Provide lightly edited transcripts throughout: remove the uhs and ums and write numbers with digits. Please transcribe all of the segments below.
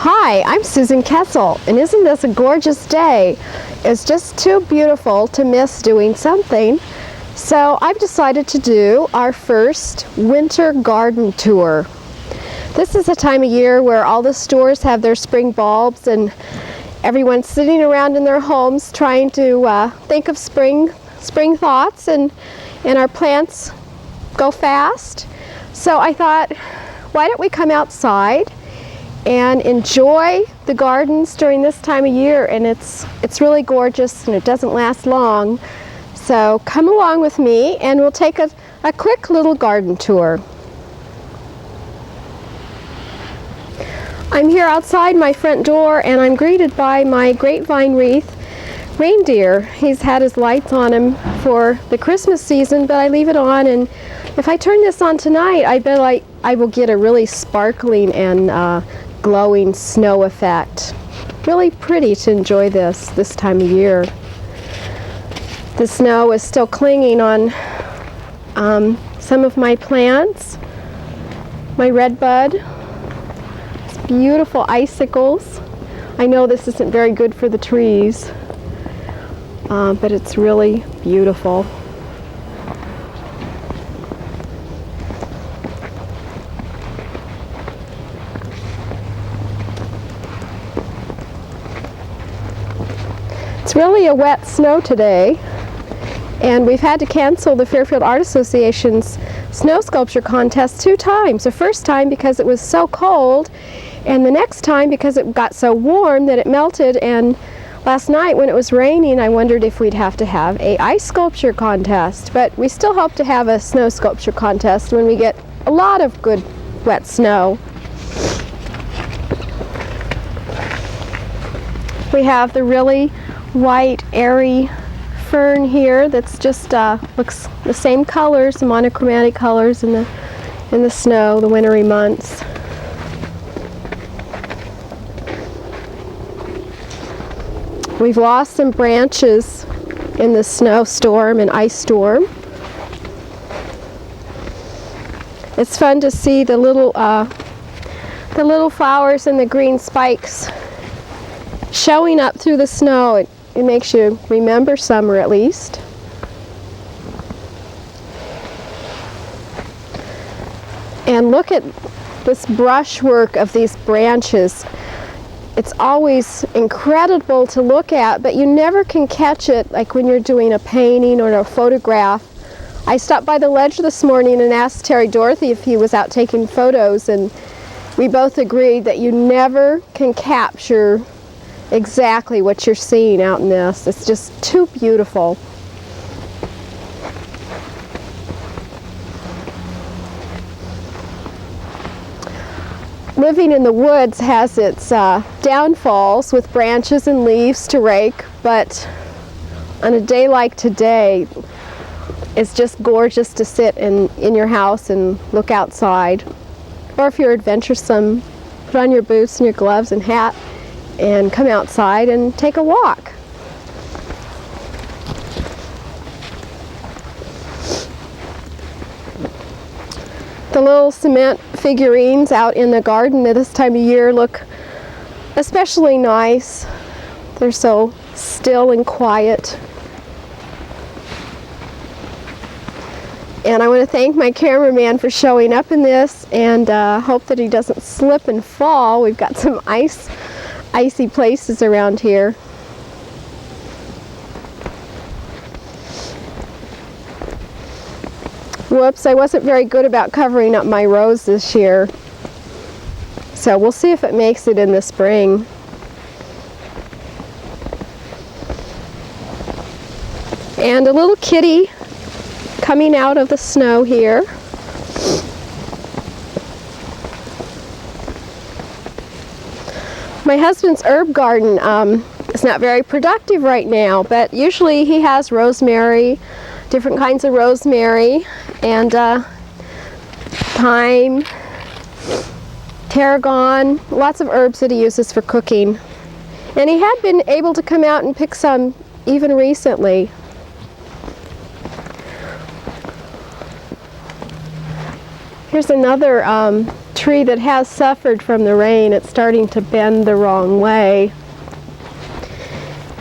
Hi, I'm Susan Kessel, and isn't this a gorgeous day? It's just too beautiful to miss doing something. So I've decided to do our first winter garden tour. This is a time of year where all the stores have their spring bulbs and everyone's sitting around in their homes trying to think of spring thoughts, and our plants go fast. So I thought, why don't we come outside and enjoy the gardens during this time of year? And it's really gorgeous and it doesn't last long. So come along with me and we'll take a quick little garden tour. I'm here outside my front door and I'm greeted by my grapevine wreath Reindeer. He's had his lights on him for the Christmas season, but I leave it on, and if I turn this on tonight, I bet I will get a really sparkling and glowing snow effect. Really pretty to enjoy this time of year. The snow is still clinging on some of my plants. My Redbud, beautiful icicles. I know this isn't very good for the trees, but it's really beautiful. It's really a wet snow today, and we've had to cancel the Fairfield Art Association's snow sculpture contest 2 times. The first time because it was so cold, and the next time because it got so warm that it melted. And last night when it was raining, I wondered if we'd have to have an ice sculpture contest. But we still hope to have a snow sculpture contest when we get a lot of good wet snow. We have the really white, airy fern here that's just looks the same colors, the monochromatic colors in the snow, the wintry months. We've lost some branches in the snowstorm and ice storm. It's fun to see the little flowers and the green spikes showing up through the snow. It makes you remember summer at least. And look at this brushwork of these branches. It's always incredible to look at, but you never can catch it like when you're doing a painting or a photograph. I stopped by the ledge this morning and asked Terry Dorothy if he was out taking photos, and we both agreed that you never can capture exactly what you're seeing out in this. It's just too beautiful. Living in the woods has its downfalls with branches and leaves to rake, but on a day like today, it's just gorgeous to sit in your house and look outside. Or if you're adventuresome, put on your boots and your gloves and hat and come outside and take a walk. The little cement figurines out in the garden at this time of year look especially nice. They're so still and quiet. And I want to thank my cameraman for showing up in this, and hope that he doesn't slip and fall. We've got some icy places around here. Whoops, I wasn't very good about covering up my rose this year. So we'll see if it makes it in the spring. And a little kitty coming out of the snow here. My husband's herb garden is not very productive right now, but usually he has rosemary, different kinds of rosemary, and thyme, tarragon, lots of herbs that he uses for cooking. And he had been able to come out and pick some even recently. Here's another tree that has suffered from the rain. It's starting to bend the wrong way.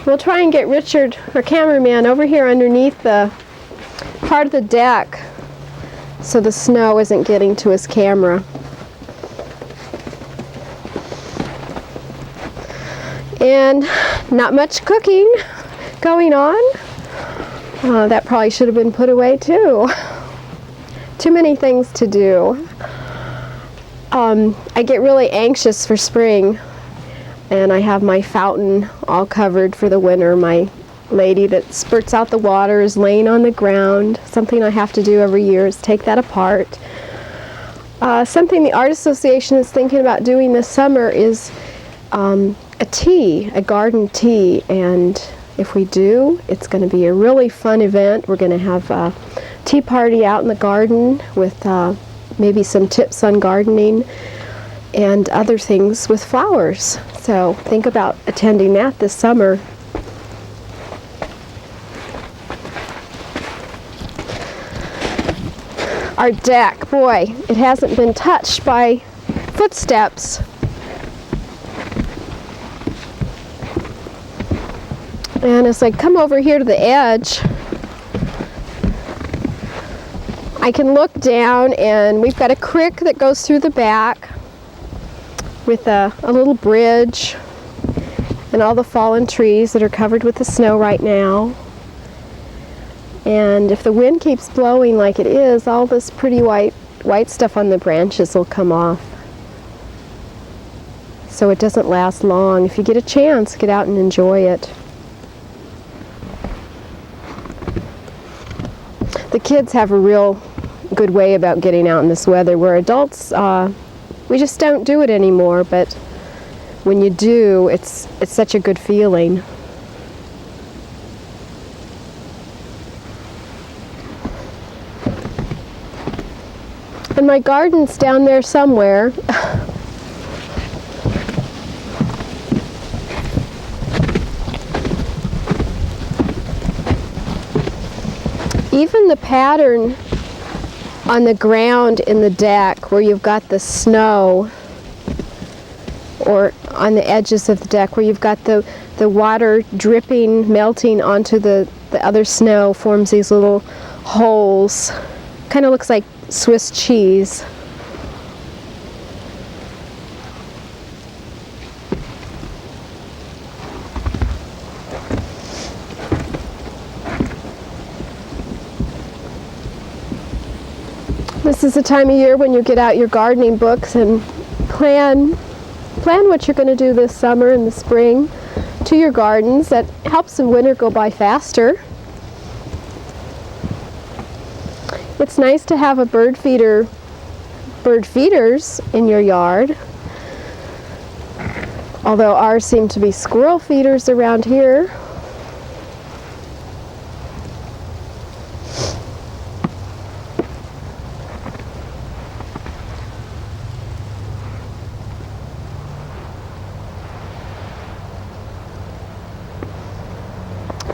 We'll try and get Richard, our cameraman, over here underneath the part of the deck so the snow isn't getting to his camera. And not much cooking going on. That probably should have been put away too. Too many things to do. I get really anxious for spring, and I have my fountain all covered for the winter. My lady that spurts out the water is laying on the ground. Something I have to do every year is take that apart. Something the Art Association is thinking about doing this summer is a garden tea, and if we do, it's going to be a really fun event. We're going to have a tea party out in the garden with maybe some tips on gardening and other things with flowers. So think about attending that this summer. Our deck, boy, it hasn't been touched by footsteps. And as I come over here to the edge, I can look down, and we've got a creek that goes through the back with a little bridge and all the fallen trees that are covered with the snow right now. And if the wind keeps blowing like it is, all this pretty white stuff on the branches will come off. So it doesn't last long. If you get a chance, get out and enjoy it. The kids have a real good way about getting out in this weather, where adults, we just don't do it anymore, but when you do, it's such a good feeling. And my garden's down there somewhere. Even the pattern on the ground in the deck where you've got the snow, or on the edges of the deck where you've got the water dripping, melting onto the other snow, forms these little holes. Kind of looks like Swiss cheese. This is the time of year when you get out your gardening books and plan what you're going to do this summer and the spring to your gardens. That helps the winter go by faster. It's nice to have a bird feeders in your yard. Although ours seem to be squirrel feeders around here.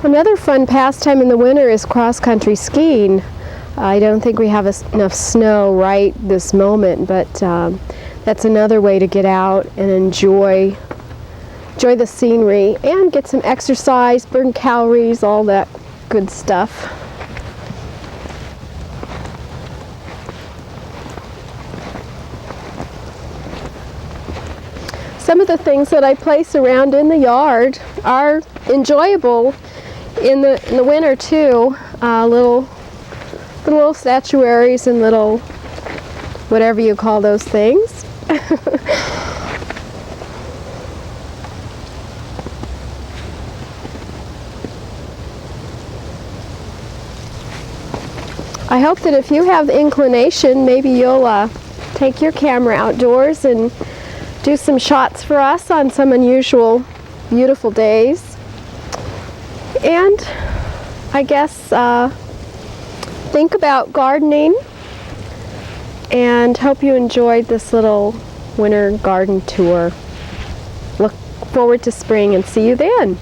Another fun pastime in the winter is cross-country skiing. I don't think we have enough snow right this moment, but that's another way to get out and enjoy the scenery and get some exercise, burn calories, all that good stuff. Some of the things that I place around in the yard are enjoyable in the winter too. Little statuaries and little whatever you call those things. I hope that if you have the inclination, maybe you'll take your camera outdoors and do some shots for us on some unusual, beautiful days. And I guess think about gardening, and hope you enjoyed this little winter garden tour. Look forward to spring and see you then.